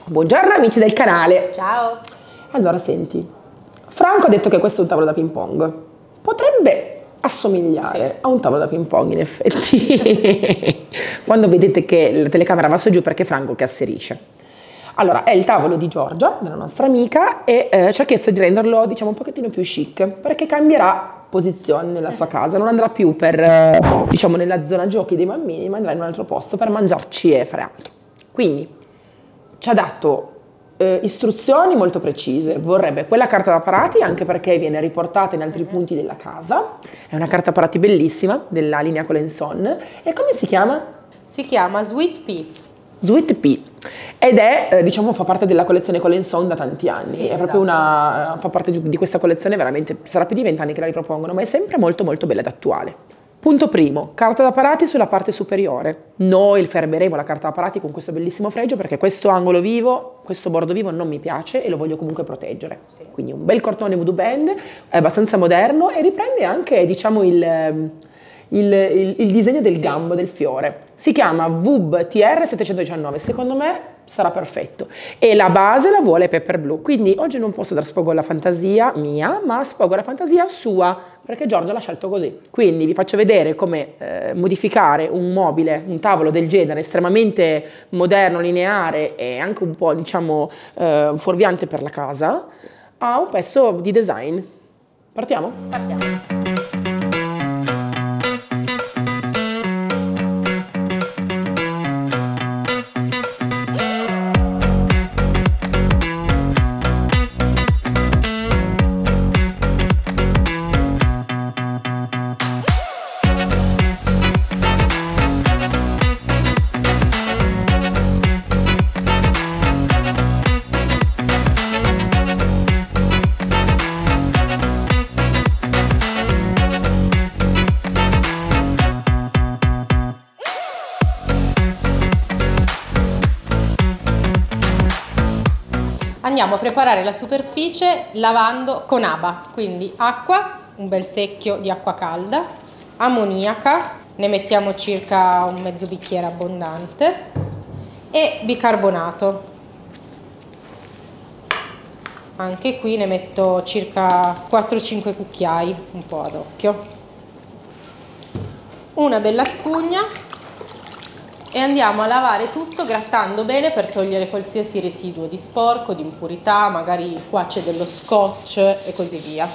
Buongiorno amici del canale. Ciao. Allora senti, Franco ha detto che questo è un tavolo da ping pong. Potrebbe assomigliare a un tavolo da ping pong in effetti. Quando vedete che la telecamera va su e giù perché è Franco che asserisce. Allora, è il tavolo di Giorgia, della nostra amica, e ci ha chiesto di renderlo, diciamo, un pochettino più chic, perché cambierà posizione nella sua casa, non andrà più per, diciamo, nella zona giochi dei bambini, ma andrà in un altro posto per mangiarci e fare altro. Quindi, ci ha dato istruzioni molto precise, vorrebbe quella carta da parati anche perché viene riportata in altri punti della casa, è una carta parati bellissima della linea Colenson, e come si chiama? Si chiama Sweet Pea. Sweet Pea, ed è, diciamo, fa parte della collezione Colenson da tanti anni, Sì, è proprio una, fa parte di questa collezione veramente, sarà più di 20 anni che la ripropongono, ma è sempre molto molto bella ed attuale. Punto primo, carta da parati sulla parte superiore. Noi fermeremo la carta da parati con questo bellissimo fregio perché questo angolo vivo, questo bordo vivo non mi piace e lo voglio comunque proteggere. Sì. Quindi un bel cartone voodoo band, è abbastanza moderno e riprende anche, diciamo, il disegno del gambo del fiore. Si chiama VUB TR 719, secondo me sarà perfetto. E la base la vuole Pepper Blue, quindi oggi non posso dar sfogo alla fantasia mia, ma sfogo alla fantasia sua, perché Giorgia l'ha scelto così. Quindi vi faccio vedere come modificare un mobile, un tavolo del genere, estremamente moderno, lineare e anche un po', diciamo, fuorviante per la casa, a un pezzo di design. Partiamo? Partiamo. Andiamo a preparare la superficie lavando con ABA, quindi acqua, un bel secchio di acqua calda, ammoniaca, ne mettiamo circa un mezzo bicchiere abbondante, e bicarbonato. Anche qui ne metto circa 4-5 cucchiai, un po' ad occhio. Una bella spugna. E andiamo a lavare tutto grattando bene per togliere qualsiasi residuo di sporco, di impurità, magari qua c'è dello scotch e così via.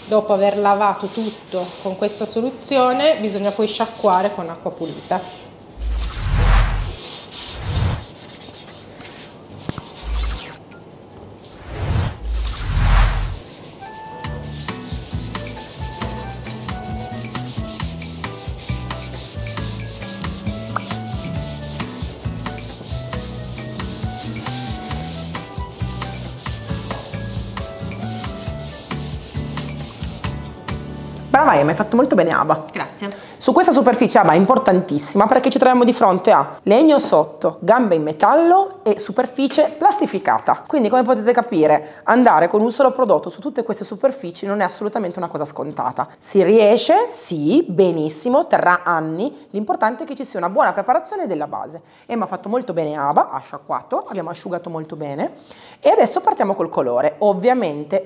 Dopo aver lavato tutto con questa soluzione bisogna poi sciacquare con acqua pulita. Brava, mi hai fatto molto bene Aba. Grazie. Su questa superficie Aba è importantissima perché ci troviamo di fronte a legno sotto, gambe in metallo e superficie plastificata. Quindi, come potete capire, andare con un solo prodotto su tutte queste superfici non è assolutamente una cosa scontata. Si riesce, sì, benissimo, terrà anni, l'importante è che ci sia una buona preparazione della base. E mi ha fatto molto bene Aba, ha sciacquato, abbiamo asciugato molto bene e adesso partiamo col colore. Ovviamente,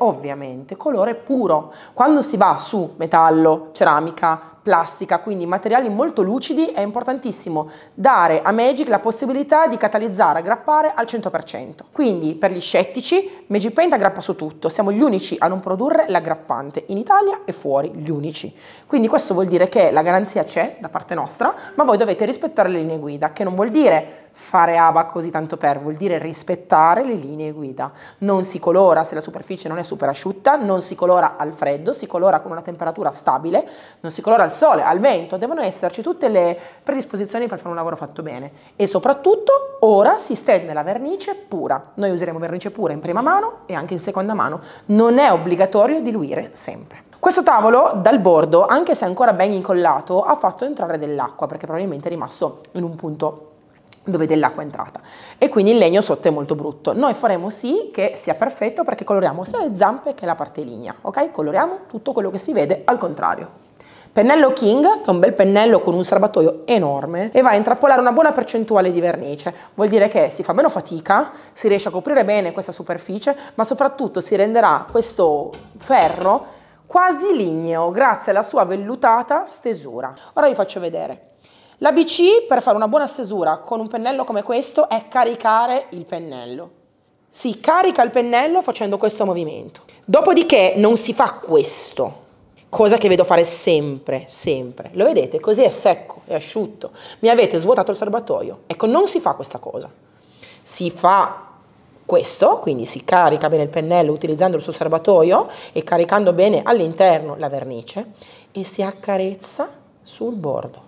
colore puro. Quando si va su metallo, ceramica, plastica, quindi materiali molto lucidi, è importantissimo dare a Magic la possibilità di catalizzare, aggrappare al 100%. Quindi per gli scettici Magic Paint aggrappa su tutto, siamo gli unici a non produrre l'aggrappante in Italia e fuori, gli unici. Quindi questo vuol dire che la garanzia c'è da parte nostra, ma voi dovete rispettare le linee guida, che non vuol dire fare Aba così tanto per, vuol dire rispettare le linee guida. Non si colora se la superficie non è super asciutta, non si colora al freddo, si colora con una temperatura stabile, non si colora al sole, al vento, devono esserci tutte le predisposizioni per fare un lavoro fatto bene. E soprattutto ora si stende la vernice pura. Noi useremo vernice pura in prima mano e anche in seconda mano. Non è obbligatorio diluire sempre. Questo tavolo dal bordo, anche se è ancora ben incollato, ha fatto entrare dell'acqua perché probabilmente è rimasto in un punto dove dell'acqua è entrata e quindi il legno sotto è molto brutto. Noi faremo sì che sia perfetto perché coloriamo sia le zampe che la parte lignea, ok? Coloriamo tutto quello che si vede al contrario. Pennello King, che è un bel pennello con un serbatoio enorme e va a intrappolare una buona percentuale di vernice. Vuol dire che si fa meno fatica, si riesce a coprire bene questa superficie, ma soprattutto si renderà questo ferro quasi ligneo grazie alla sua vellutata stesura. Ora vi faccio vedere. L'ABC per fare una buona stesura con un pennello come questo è caricare il pennello. Si carica il pennello facendo questo movimento. Dopodiché non si fa questo. Cosa che vedo fare sempre, sempre. Lo vedete? Così è secco, è asciutto. Mi avete svuotato il serbatoio. Ecco, non si fa questa cosa. Si fa questo, quindi si carica bene il pennello utilizzando il suo serbatoio e caricando bene all'interno la vernice e si accarezza sul bordo.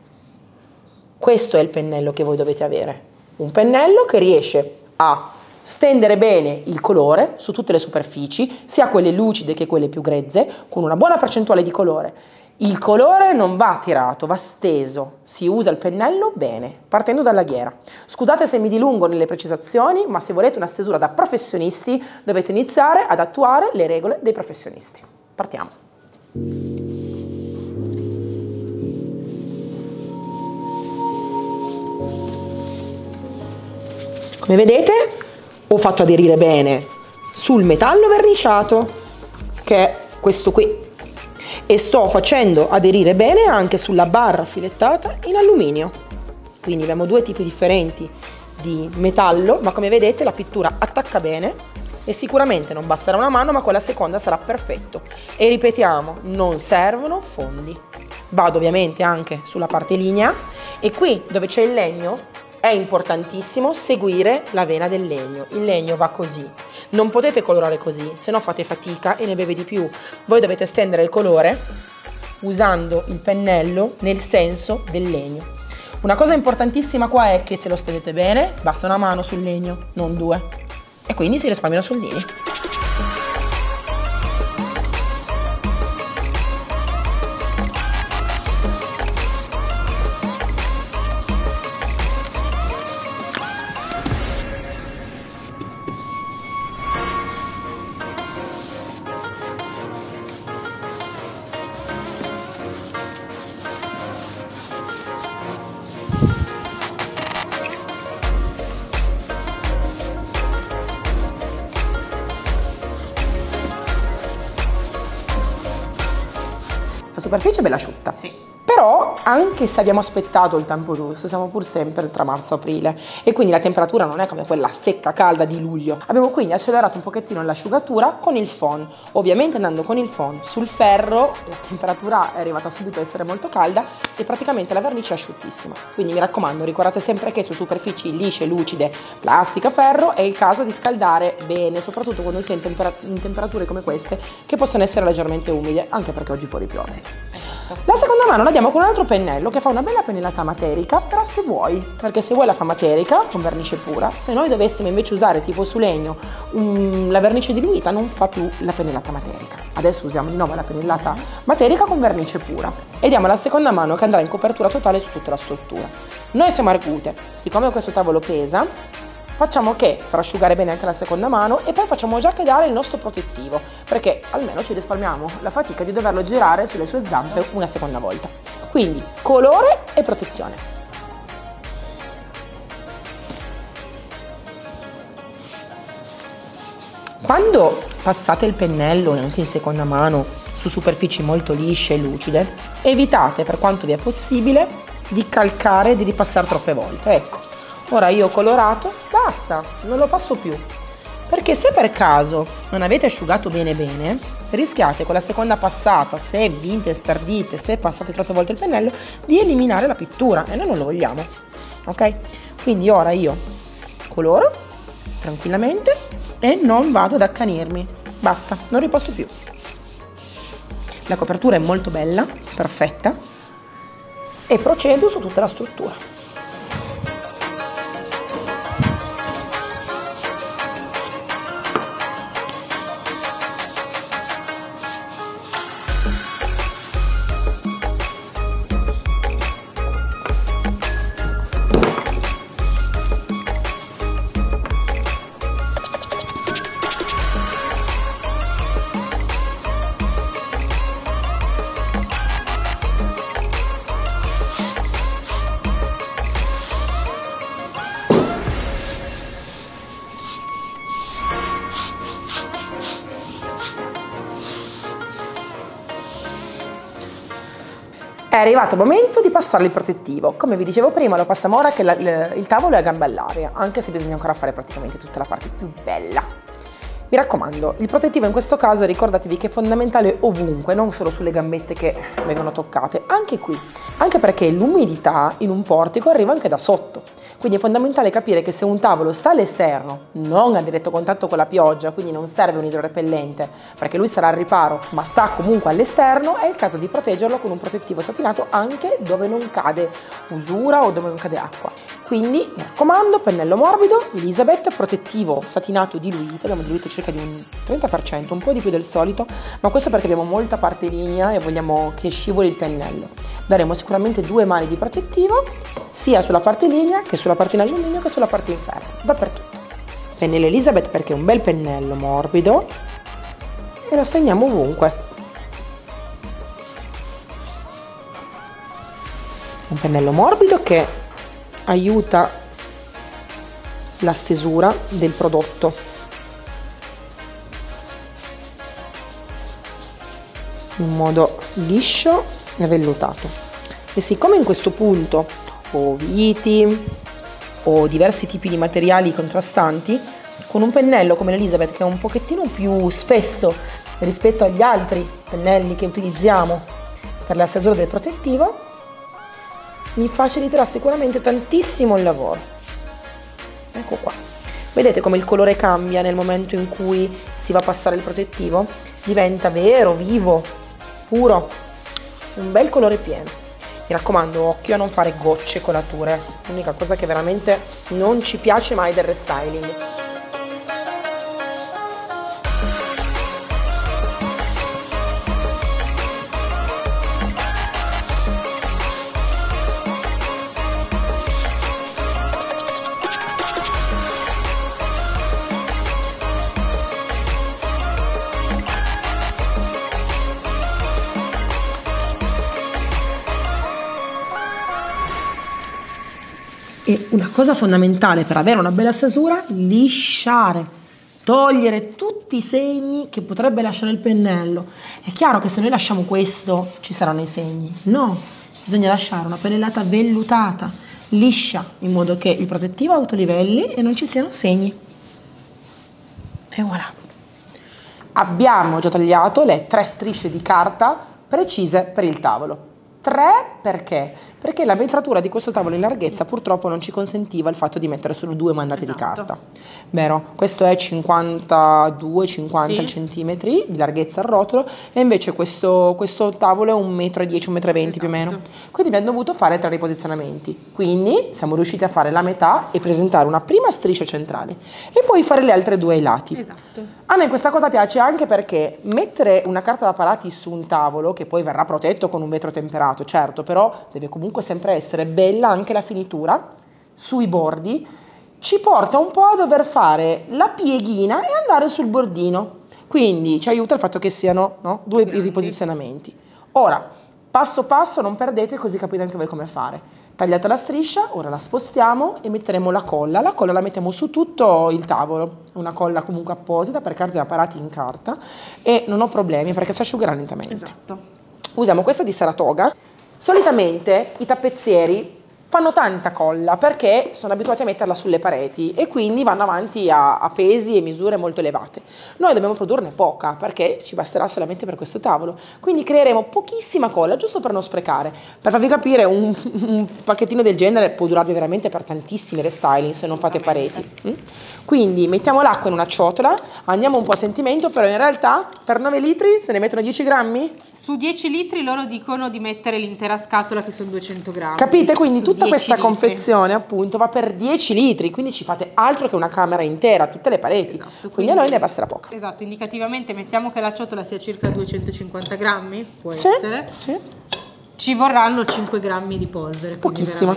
Questo è il pennello che voi dovete avere. Un pennello che riesce a stendere bene il colore su tutte le superfici, sia quelle lucide che quelle più grezze, con una buona percentuale di colore. Il colore non va tirato, va steso, si usa il pennello bene, partendo dalla ghiera. Scusate se mi dilungo nelle precisazioni, ma se volete una stesura da professionisti dovete iniziare ad attuare le regole dei professionisti. Partiamo. Come vedete, ho fatto aderire bene sul metallo verniciato, che è questo qui, e sto facendo aderire bene anche sulla barra filettata in alluminio. Quindi abbiamo due tipi differenti di metallo, ma come vedete la pittura attacca bene e sicuramente non basterà una mano, ma con la seconda sarà perfetto. E ripetiamo, non servono fondi. Vado ovviamente anche sulla parte lignea e qui dove c'è il legno è importantissimo seguire la vena del legno. Il legno va così. Non potete colorare così, se no fate fatica e ne beve di più. Voi dovete stendere il colore usando il pennello nel senso del legno. Una cosa importantissima qua è che se lo stendete bene, basta una mano sul legno, non due. E quindi si risparmiano soldini. La superficie è bella asciutta. Sì. Però anche se abbiamo aspettato il tempo giusto, siamo pur sempre tra marzo-aprile e quindi la temperatura non è come quella secca, calda di luglio. Abbiamo quindi accelerato un pochettino l'asciugatura con il phon. Ovviamente andando con il phon sul ferro la temperatura è arrivata subito a essere molto calda e praticamente la vernice è asciuttissima. Quindi mi raccomando, ricordate sempre che su superfici lisce, lucide, plastica, ferro è il caso di scaldare bene, soprattutto quando si è in temperature come queste che possono essere leggermente umide, anche perché oggi fuori piove. Sì. La seconda mano la diamo con un altro pennello che fa una bella pennellata materica, però se vuoi, perché se vuoi la fa materica con vernice pura, se noi dovessimo invece usare tipo su legno la vernice diluita non fa più la pennellata materica. Adesso usiamo di nuovo la pennellata materica con vernice pura e diamo la seconda mano che andrà in copertura totale su tutta la struttura. Noi siamo argute, siccome questo tavolo pesa, facciamo che far asciugare bene anche la seconda mano e poi facciamo già quedare il nostro protettivo, perché almeno ci risparmiamo la fatica di doverlo girare sulle sue zampe una seconda volta. Quindi colore e protezione. Quando passate il pennello anche in seconda mano su superfici molto lisce e lucide, evitate per quanto vi è possibile di calcare e di ripassare troppe volte. Ecco. Ora io ho colorato, basta, non lo passo più, perché se per caso non avete asciugato bene rischiate con la seconda passata, se vinte, stardite, se passate troppe volte il pennello, di eliminare la pittura e noi non lo vogliamo, ok? Quindi ora io coloro tranquillamente e non vado ad accanirmi, basta, non ripasso più. La copertura è molto bella, perfetta e procedo su tutta la struttura. arrivato il momento di passare il protettivo. Come vi dicevo prima, lo passiamo ora che il tavolo è a gamba all'aria, anche se bisogna ancora fare praticamente tutta la parte più bella. Mi raccomando, il protettivo in questo caso ricordatevi che è fondamentale ovunque, non solo sulle gambette che vengono toccate, anche qui, anche perché l'umidità in un portico arriva anche da sotto, quindi è fondamentale capire che se un tavolo sta all'esterno, non a diretto contatto con la pioggia, quindi non serve un idrorepellente perché lui sarà al riparo, ma sta comunque all'esterno, è il caso di proteggerlo con un protettivo satinato anche dove non cade usura o dove non cade acqua. Quindi mi raccomando, pennello morbido, Elizabeth, protettivo satinato diluito, abbiamo diluito circa di un 30%, un po' di più del solito, ma questo perché abbiamo molta parte linea e vogliamo che scivoli il pennello. Daremo sicuramente 2 mani di protettivo, sia sulla parte linea che sulla parte in alluminio che sulla parte in ferro, dappertutto. Pennello Elizabeth perché è un bel pennello morbido e lo stendiamo ovunque. Un pennello morbido che aiuta la stesura del prodotto. In modo liscio e vellutato. E siccome in questo punto ho viti o diversi tipi di materiali contrastanti, con un pennello come l'Elizabeth che è un pochettino più spesso rispetto agli altri pennelli che utilizziamo per la stesura del protettivo, mi faciliterà sicuramente tantissimo il lavoro. Ecco qua. Vedete come il colore cambia nel momento in cui si va a passare il protettivo? Diventa vero, vivo, puro, un bel colore pieno. Mi raccomando, occhio a non fare gocce e colature, l'unica cosa che veramente non ci piace mai del restyling. E una cosa fondamentale per avere una bella stesura, lisciare, togliere tutti i segni che potrebbe lasciare il pennello. È chiaro che se noi lasciamo questo ci saranno i segni, no, bisogna lasciare una pennellata vellutata, liscia, in modo che il protettivo autolivelli e non ci siano segni. E voilà. Abbiamo già tagliato le 3 strisce di carta precise per il tavolo. 3 perché? Perché la metratura di questo tavolo in larghezza purtroppo non ci consentiva il fatto di mettere solo 2 mandate di carta. Vero? Questo è 52-50 centimetri di larghezza al rotolo e invece questo tavolo è 1,10 m, 1,20 m più o meno. Quindi abbiamo dovuto fare 3 riposizionamenti. Quindi siamo riusciti a fare la metà e presentare una prima striscia centrale e poi fare le altre 2 ai lati. Esatto. A me questa cosa piace anche perché mettere una carta da parati su un tavolo, che poi verrà protetto con un vetro temperato, certo, però deve comunque sempre essere bella anche la finitura sui bordi, ci porta un po' a dover fare la pieghina e andare sul bordino. Quindi ci aiuta il fatto che siano, no, 2 riposizionamenti. Ora, passo passo, non perdete, così capite anche voi come fare. Tagliata la striscia, ora la spostiamo e metteremo la colla. La colla la mettiamo su tutto il tavolo, una colla comunque apposita per carta da parati in carta e non ho problemi perché si asciugherà lentamente. Esatto. Usiamo questa di Saratoga. Solitamente i tappezzieri fanno tanta colla perché sono abituati a metterla sulle pareti e quindi vanno avanti a pesi e misure molto elevate. Noi dobbiamo produrne poca perché ci basterà solamente per questo tavolo, quindi creeremo pochissima colla giusto per non sprecare. Per farvi capire, un pacchettino del genere può durarvi veramente per tantissimi restyling se non fate pareti. Quindi mettiamo l'acqua in una ciotola, andiamo un po' a sentimento, però in realtà per 9 litri se ne mettono 10 grammi? Su 10 litri loro dicono di mettere l'intera scatola che sono 200 grammi. Capite? Quindi tutta questa litri. Confezione appunto va per 10 litri, quindi ci fate altro che una camera intera, tutte le pareti. Esatto, quindi a noi ne basterà poca. Esatto, indicativamente mettiamo che la ciotola sia circa 250 grammi, può essere. Sì. Ci vorranno 5 grammi di polvere. Pochissimo.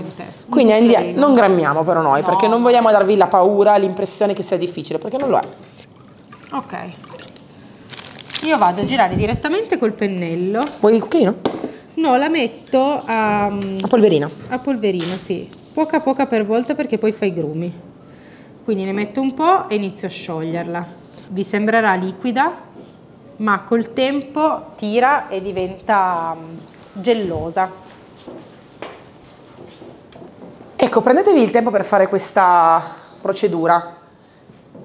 Quindi non grammiamo però noi, no, perché non vogliamo darvi la paura, l'impressione che sia difficile, perché non lo è. Ok. Io vado a girare direttamente col pennello. Vuoi il cucchiaino? No, la metto a polverino. A polverino, sì. Poca per volta perché poi fa i grumi. Quindi ne metto un po' e inizio a scioglierla. Vi sembrerà liquida, ma col tempo tira e diventa gellosa. Ecco, prendetevi il tempo per fare questa procedura,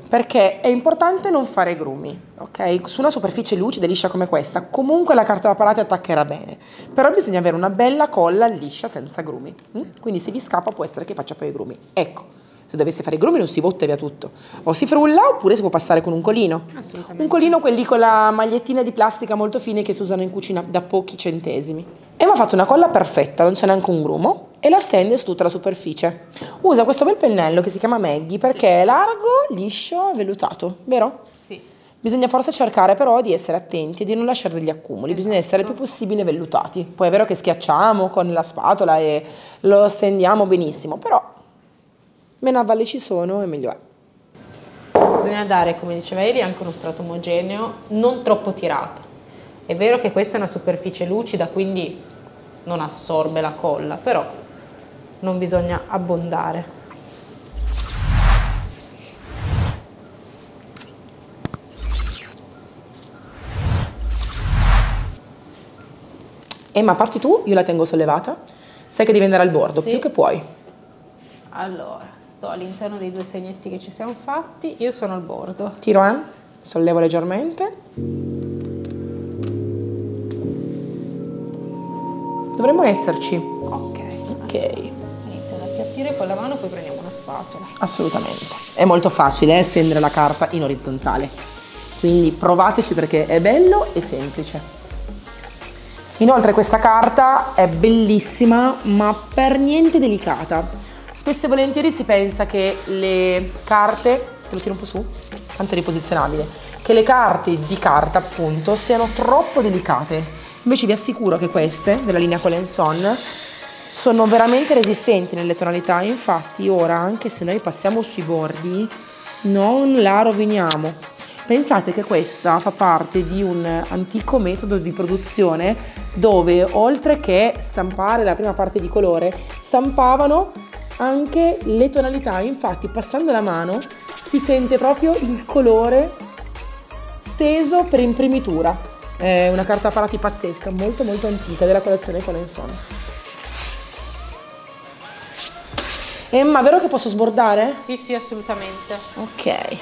perché è importante non fare grumi, ok? Su una superficie lucida e liscia come questa, comunque la carta da parati attaccherà bene, però bisogna avere una bella colla liscia senza grumi. Quindi se vi scappa può essere che faccia poi i grumi. Ecco, se dovesse fare i grumi non si botte via tutto, o si frulla oppure si può passare con un colino. Assolutamente. Un colino, quelli con la magliettina di plastica molto fine che si usano in cucina da pochi centesimi. E mi ha fatto una colla perfetta, non c'è neanche un grumo, e la stende su tutta la superficie. Usa questo bel pennello che si chiama Maggie perché è largo, liscio e vellutato, vero? Sì. Bisogna forse cercare però di essere attenti e di non lasciare degli accumuli, bisogna essere il più possibile vellutati. Poi è vero che schiacciamo con la spatola e lo stendiamo benissimo, però meno avvalli ci sono e meglio è. Bisogna dare, come diceva Eli, anche uno strato omogeneo, non troppo tirato. È vero che questa è una superficie lucida, quindi non assorbe la colla, però non bisogna abbondare. Ma parti tu, io la tengo sollevata, sai che devi andare al bordo, Sì. più che puoi. Allora, sto all'interno dei 2 segnetti che ci siamo fatti, io sono al bordo. Tiro, sollevo leggermente. Dovremmo esserci. Ok. Inizio ad appiattire con la mano, poi prendiamo una spatola. Assolutamente. È molto facile stendere la carta in orizzontale. Quindi provateci perché è bello e semplice. Inoltre questa carta è bellissima ma per niente delicata. Spesso e volentieri si pensa che le carte, te lo tiro un po' su, tanto è riposizionabile, che le carte di carta appunto siano troppo delicate. Invece vi assicuro che queste, della linea Colenson, sono veramente resistenti nelle tonalità, infatti ora anche se noi passiamo sui bordi non la roviniamo. Pensate che questa fa parte di un antico metodo di produzione dove oltre che stampare la prima parte di colore stampavano anche le tonalità, infatti passando la mano si sente proprio il colore steso per imprimitura. È una carta parati pazzesca, molto molto antica, della collezione Colenson. Emma, vero che posso sbordare? Sì, sì, assolutamente. Ok.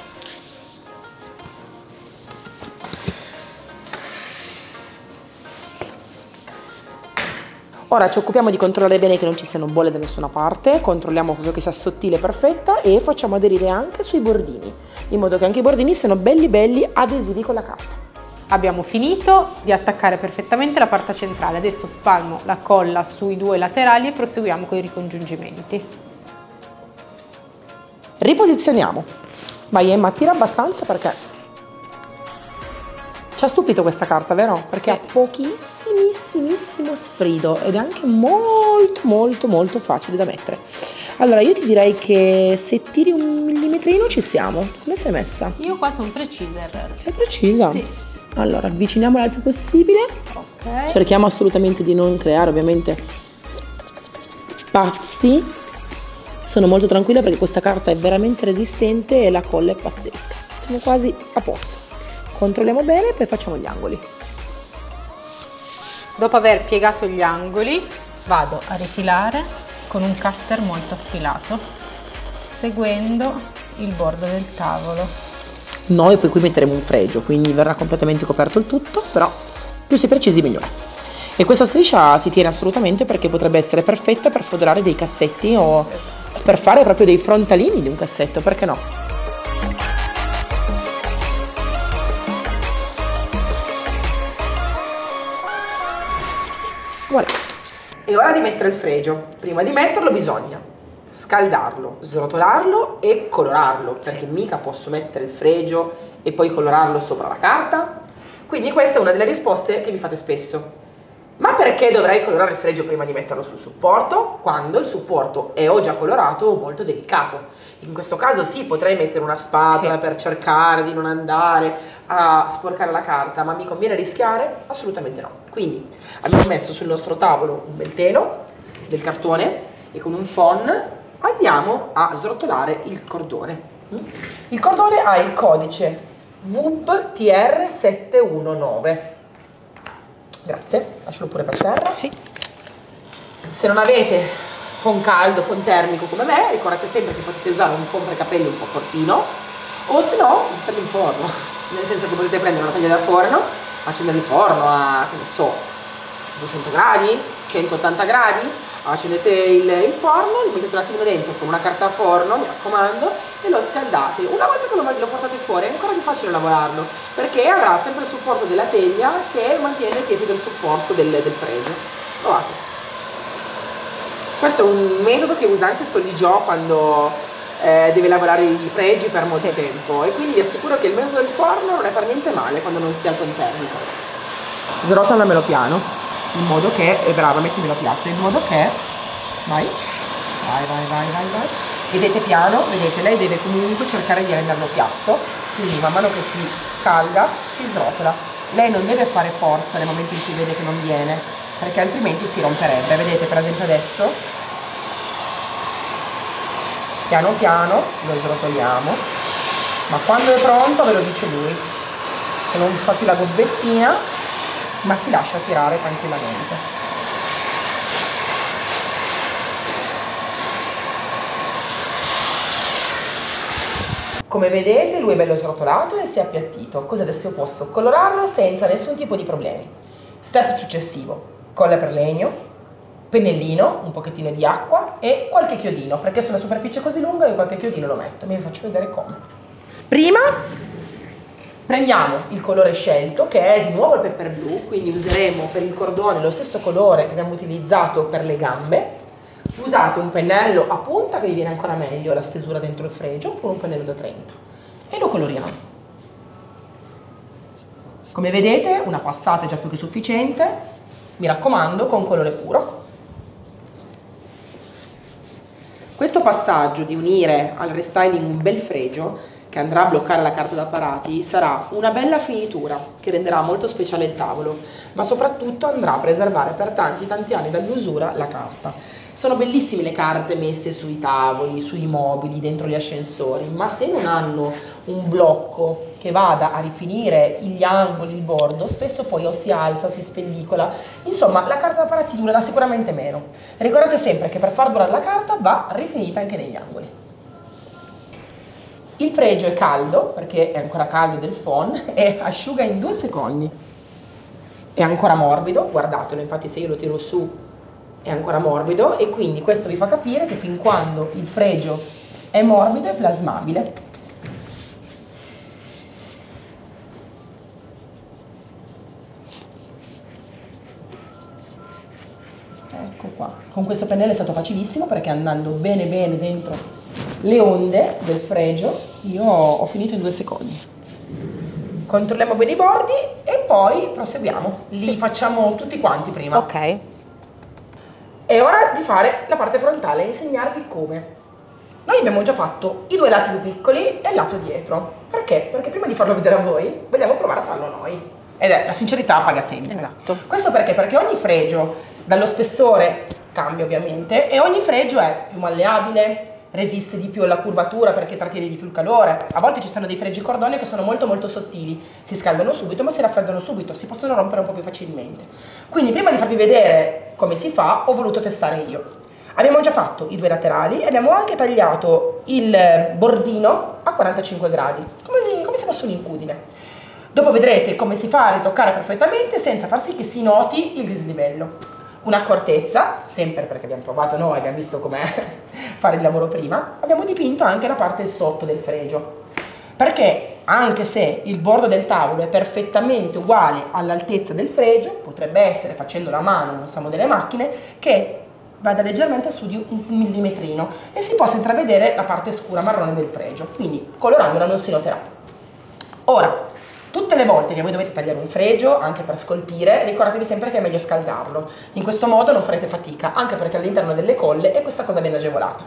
Ora ci occupiamo di controllare bene che non ci siano bolle da nessuna parte, controlliamo che sia sottile e perfetta e facciamo aderire anche sui bordini, in modo che anche i bordini siano belli belli adesivi con la carta. Abbiamo finito di attaccare perfettamente la parte centrale, adesso spalmo la colla sui 2 laterali e proseguiamo con i ricongiungimenti. Riposizioniamo. Vai Emma, tira abbastanza perché ci ha stupito questa carta, vero? Perché Sì. ha pochissimissimo sfrido ed è anche molto molto molto facile da mettere. Allora io ti direi che se tiri un millimetrino ci siamo. Come sei messa? Io qua sono precisa in realtà. Sei precisa? Sì. Allora avviciniamola il più possibile. Ok. Cerchiamo assolutamente di non creare ovviamente spazi. Sono molto tranquilla perché questa carta è veramente resistente e la colla è pazzesca. Siamo quasi a posto. Controlliamo bene e poi facciamo gli angoli. Dopo aver piegato gli angoli vado a rifilare con un cutter molto affilato, seguendo il bordo del tavolo. Noi poi qui metteremo un fregio, quindi verrà completamente coperto il tutto, però più si precisi meglio è. E questa striscia si tiene assolutamente perché potrebbe essere perfetta per fodderare dei cassetti o per fare proprio dei frontalini di un cassetto, perché no? Voilà. È ora di mettere il fregio. Prima di metterlo bisogna scaldarlo, srotolarlo e colorarlo, perché mica posso mettere il fregio e poi colorarlo sopra la carta. Quindi questa è una delle risposte che mi fate spesso. Ma perché dovrei colorare il fregio prima di metterlo sul supporto? Quando il supporto è o già colorato o molto delicato. In questo caso sì, potrei mettere una spatola per cercare di non andare a sporcare la carta, ma mi conviene rischiare? Assolutamente no. Quindi abbiamo messo sul nostro tavolo un bel telo del cartone e con un phon andiamo a srotolare il cordone. Il cordone ha il codice VUB TR719. Grazie, lascialo pure per terra. Sì. Se non avete phon caldo, phon termico come me, ricordate sempre che potete usare un phon per capelli un po' fortino, o se no per il forno, nel senso che potete prendere una teglia da forno, accendere il forno a, che ne so, 200 gradi, 180 gradi, accendete il forno, lo mettete un attimo dentro con una carta a forno, mi raccomando, e lo scaldate. Una volta che lo portate fuori è ancora più facile lavorarlo, perché avrà sempre il supporto della teglia che mantiene tiepido il supporto del fregio. Provate. Questo è un metodo che usa anche Soligio quando deve lavorare i fregi per molto tempo, e quindi vi assicuro che il metodo del forno non è per niente male quando non si ha il phon termico. Srotolamelo piano, in modo che, è brava, mettimelo piatto, in modo che, vai, vedete piano, vedete, lei deve comunque cercare di renderlo piatto, quindi man mano che si scalda si srotola. Lei non deve fare forza nel momento in cui vede che non viene, perché altrimenti si romperebbe. Vedete, per esempio adesso, piano piano lo srotoliamo, ma quando è pronto ve lo dice lui, che non fa più la gobbettina, ma si lascia tirare tranquillamente. Come vedete lui è bello srotolato e si è appiattito, così adesso io posso colorarlo senza nessun tipo di problemi. Step successivo, colla per legno, pennellino, un pochettino di acqua e qualche chiodino, perché su una superficie così lunga io qualche chiodino lo metto, vi faccio vedere come. Prima prendiamo il colore scelto, che è di nuovo il pepper blu, quindi useremo per il cordone lo stesso colore che abbiamo utilizzato per le gambe. Usate un pennello a punta che vi viene ancora meglio la stesura dentro il fregio, oppure un pennello da 30, e lo coloriamo. Come vedete una passata è già più che sufficiente, mi raccomando con colore puro. Questo passaggio di unire al restyling un bel fregio che andrà a bloccare la carta d'apparati sarà una bella finitura che renderà molto speciale il tavolo, ma soprattutto andrà a preservare per tanti anni dall'usura la carta. Sono bellissime le carte messe sui tavoli, sui mobili, dentro gli ascensori, ma se non hanno un blocco che vada a rifinire gli angoli, il bordo, spesso poi o si alza o si spellicola. Insomma, la carta d'apparati durerà sicuramente meno. Ricordate sempre che per far durare la carta va rifinita anche negli angoli. Il fregio è caldo, perché è ancora caldo del phon, e asciuga in 2 secondi. È ancora morbido, guardatelo, infatti se io lo tiro su è ancora morbido, e quindi questo vi fa capire che fin quando il fregio è morbido è plasmabile. Ecco qua, con questo pennello è stato facilissimo, perché andando bene dentro le onde del fregio io ho finito in 2 secondi. Controlliamo bene i bordi e poi proseguiamo, li facciamo tutti quanti prima. Ok. È ora di fare la parte frontale e insegnarvi come. Noi abbiamo già fatto i 2 lati più piccoli e il lato dietro. Perché? Perché prima di farlo vedere a voi, vogliamo provare a farlo noi. Ed è la sincerità paga sempre. Esatto. Questo perché? Perché ogni fregio, dallo spessore, cambia ovviamente, e ogni fregio è più malleabile, resiste di più alla curvatura perché trattiene di più il calore. A volte ci sono dei fregi cordone che sono molto sottili, si scaldano subito ma si raffreddano subito, si possono rompere un po' più facilmente. Quindi prima di farvi vedere come si fa ho voluto testare io. Abbiamo già fatto i 2 laterali e abbiamo anche tagliato il bordino a 45 gradi, come se fosse un'incudine. Dopo vedrete come si fa a ritoccare perfettamente senza far sì che si noti il dislivello. Un'accortezza, sempre perché abbiamo provato noi, abbiamo visto com'è fare il lavoro prima, abbiamo dipinto anche la parte sotto del fregio, perché anche se il bordo del tavolo è perfettamente uguale all'altezza del fregio, potrebbe essere, facendo la mano, non siamo delle macchine, che vada leggermente su di un millimetrino e si possa intravedere la parte scura marrone del fregio, quindi colorandola non si noterà. Ora, tutte le volte che voi dovete tagliare un fregio, anche per scolpire, ricordatevi sempre che è meglio scaldarlo. In questo modo non farete fatica, anche perché all'interno delle colle e questa cosa viene agevolata.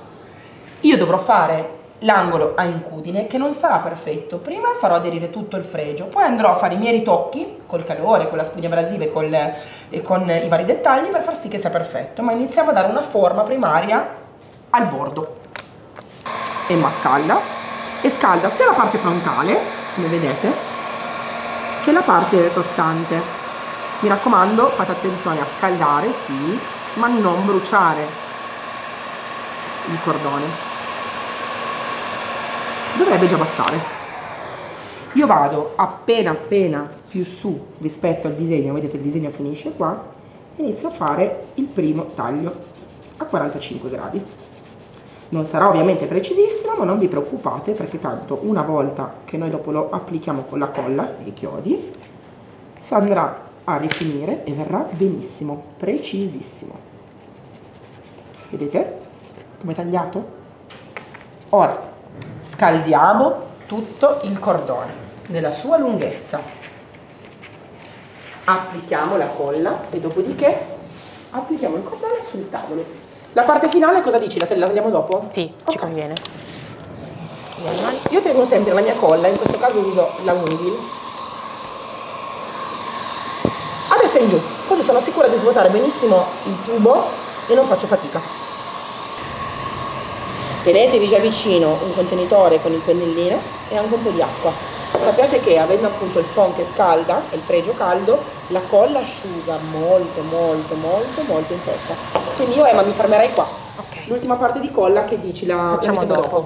Io dovrò fare l'angolo a incudine, che non sarà perfetto. Prima farò aderire tutto il fregio, poi andrò a fare i miei ritocchi col calore, con la spugna abrasiva e con i vari dettagli per far sì che sia perfetto. Ma iniziamo a dare una forma primaria al bordo. Emma scalda, e scalda sia la parte frontale, come vedete, che la parte retrostante. Mi raccomando, fate attenzione a scaldare, sì, ma non bruciare. il cordone. Dovrebbe già bastare. Io vado appena più su rispetto al disegno, vedete il disegno finisce qua, e inizio a fare il primo taglio a 45 gradi. Non sarà ovviamente precisissimo, ma non vi preoccupate, perché tanto una volta che noi dopo lo applichiamo con la colla e i chiodi, si andrà a rifinire e verrà benissimo, precisissimo. Vedete come è tagliato? Ora scaldiamo tutto il cordone nella sua lunghezza, applichiamo la colla e dopodiché applichiamo il cordone sul tavolo. La parte finale cosa dici? La tagliamo dopo? Sì, okay. Ci conviene. Io tengo sempre la mia colla, in questo caso uso la Unil. Adesso in giù, così sono sicura di svuotare benissimo il tubo e non faccio fatica. Tenetevi già vicino un contenitore con il pennellino e anche un po' di acqua. Sappiate che avendo appunto il phon che scalda e il fregio caldo, la colla asciuga molto in fretta. Quindi io Emma mi fermerei qua. Okay. L'ultima parte di colla che dici la facciamo dopo.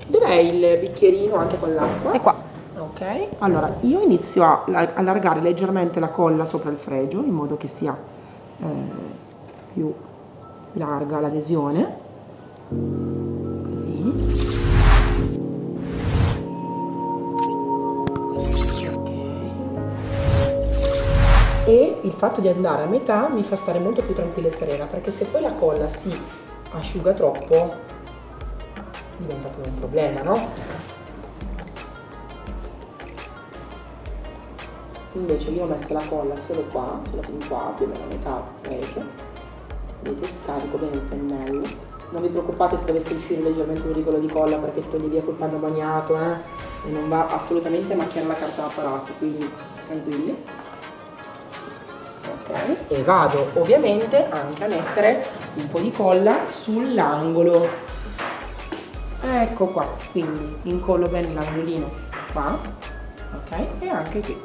Dov'è il bicchierino anche con l'acqua? È qua. Ok, allora io inizio a allargare leggermente la colla sopra il fregio in modo che sia più larga l'adesione, così. E il fatto di andare a metà mi fa stare molto più tranquilla e serena, perché se poi la colla si asciuga troppo diventa poi un problema, no? Invece io ho messo la colla solo qua, solo fin qua, più o meno a metà fregio. Vedete, scarico bene il pennello. Non vi preoccupate se dovesse uscire leggermente un rigolo di colla, perché si toglie via col panno bagnato, e non va assolutamente a macchiare la carta da palazzo, quindi tranquilli. Ok, e vado ovviamente anche a mettere un po' di colla sull'angolo. Ecco qua, quindi incollo bene l'angolino qua, ok, e anche qui.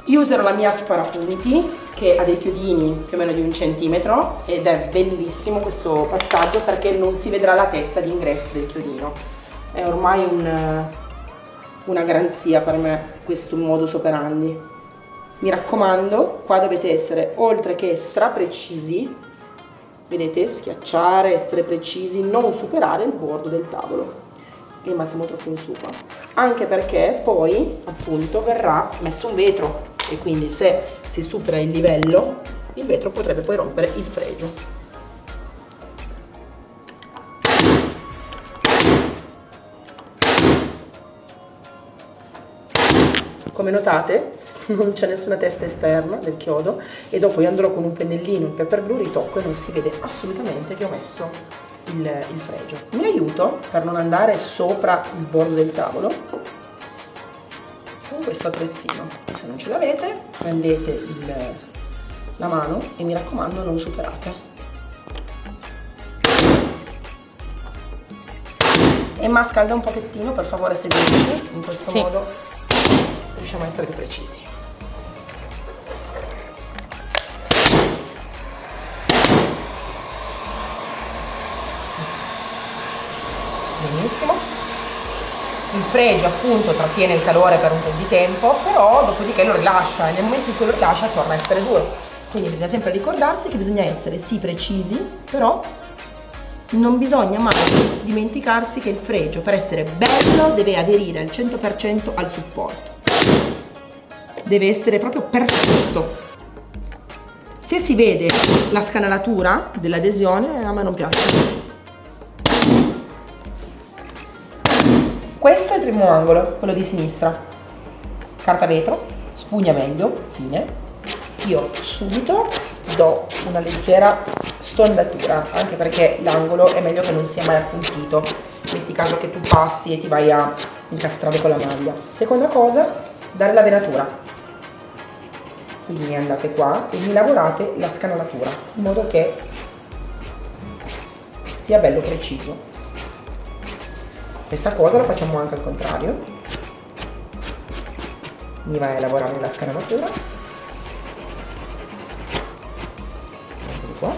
Io userò la mia sparapunti che ha dei chiodini più o meno di 1 centimetro ed è bellissimo questo passaggio perché non si vedrà la testa d'ingresso del chiodino. È ormai una garanzia per me questo modus operandi. Mi raccomando, qua dovete essere, oltre che stra precisi, vedete, schiacciare, essere precisi, non superare il bordo del tavolo. Ma siamo troppo in su qua. Anche perché poi appunto verrà messo un vetro e quindi se si supera il livello il vetro potrebbe poi rompere il fregio. Come notate non c'è nessuna testa esterna del chiodo e dopo io andrò con un pennellino in pepper blu, ritocco e non si vede assolutamente che ho messo il fregio. Mi aiuto per non andare sopra il bordo del tavolo con questo attrezzino. Se non ce l'avete prendete la mano e mi raccomando non superate. Emma, scalda un pochettino per favore se riesci, in questo modo riusciamo a essere più precisi. Benissimo. Il fregio appunto trattiene il calore per un po' di tempo, però dopodiché lo rilascia e nel momento in cui lo rilascia torna a essere duro. Quindi bisogna sempre ricordarsi che bisogna essere sì precisi, però non bisogna mai dimenticarsi che il fregio per essere bello deve aderire al 100% al supporto. Deve essere proprio perfetto. Se si vede la scanalatura dell'adesione a me non piace. Questo è il primo angolo, quello di sinistra. Carta vetro, spugna meglio, fine. Io subito do una leggera stondatura, anche perché l'angolo è meglio che non sia mai appuntito. Metti caso che tu passi e ti vai a incastrare con la maglia. Seconda cosa, dare la venatura. Quindi andate qua e mi lavorate la scanalatura, in modo che sia bello preciso. Questa cosa la facciamo anche al contrario. Mi vai a lavorare la scanalatura. Ecco qua.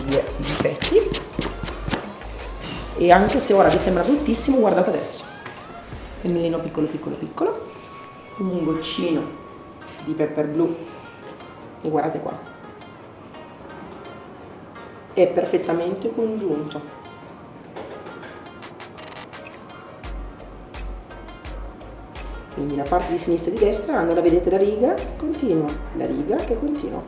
due difetti. E anche se ora vi sembra bruttissimo, guardate adesso. Pennellino piccolo piccolo piccolo, un goccino di pepper blu e guardate qua. È perfettamente congiunto. Quindi la parte di sinistra e di destra, allora vedete la riga continua, la riga che continua.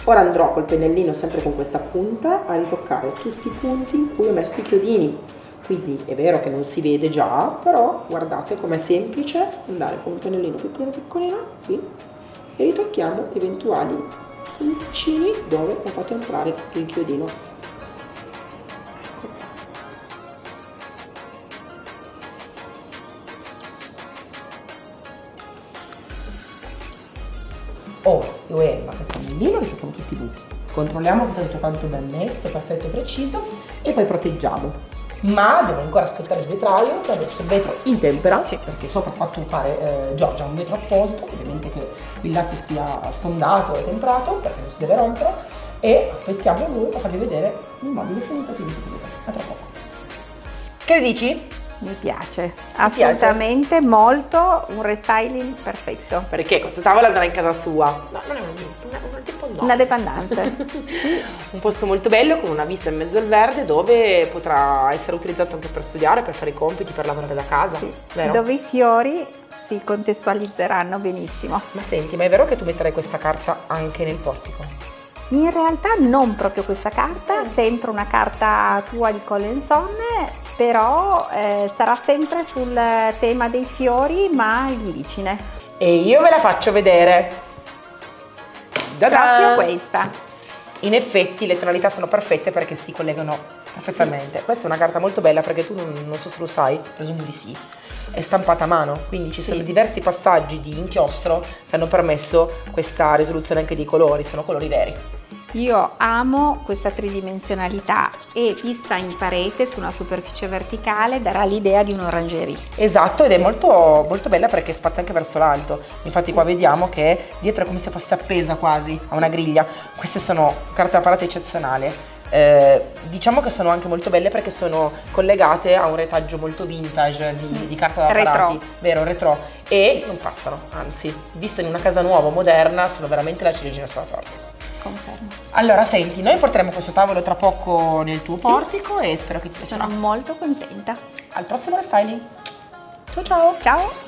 Ora andrò col pennellino, sempre con questa punta, a ritoccare tutti i punti in cui ho messo i chiodini. Quindi è vero che non si vede già, però guardate com'è semplice andare con un pennellino piccolino piccolino qui e ritocchiamo eventuali puntini dove ho fatto entrare il chiodino. Ecco. Ora io e Emma, questo pennellino, ritocchiamo tutti i buchi. Controlliamo che sia tutto quanto ben messo, perfetto e preciso, e poi proteggiamo. Ma devo ancora aspettare il vetraio, che adesso il vetro intempera, sì, perché sopra ho fatto fare Giorgia un vetro apposito, ovviamente che il latte sia stondato e temperato perché non si deve rompere, e aspettiamo lui a farvi vedere il mobile finito. A tra poco. Che ne dici? Mi piace, assolutamente, molto, un restyling perfetto. Perché questa tavola andrà in casa sua. No, non è una dépendance. Un posto molto bello con una vista in mezzo al verde dove potrà essere utilizzato anche per studiare, per fare i compiti, per lavorare da casa. Sì. Vero? Dove i fiori si contestualizzeranno benissimo. Ma senti, ma è vero che tu metterai questa carta anche nel portico? In realtà non proprio questa carta, sempre una carta tua di Collinson, però sarà sempre sul tema dei fiori ma glicine. E io ve la faccio vedere. Proprio questa. In effetti le tonalità sono perfette perché si collegano perfettamente. Sì. Questa è una carta molto bella perché tu non so se lo sai, presumo di sì, è stampata a mano, quindi ci sono diversi passaggi di inchiostro che hanno permesso questa risoluzione anche dei colori, sono colori veri. Io amo questa tridimensionalità e vista in parete su una superficie verticale darà l'idea di un'orangerie. Esatto, ed è molto, molto bella perché spazia anche verso l'alto. Infatti qua vediamo che dietro è come se fosse appesa quasi a una griglia. Queste sono carte da parate eccezionali. Diciamo che sono anche molto belle perché sono collegate a un retaggio molto vintage di carta da parati, vero, retro, e non passano, anzi, viste in una casa nuova, moderna, sono veramente la ciliegina sulla torta. Confermo. Allora senti, noi porteremo questo tavolo tra poco nel tuo portico e spero che ti piacerà. Sono molto contenta. Al prossimo restyling. Ciao ciao. Ciao.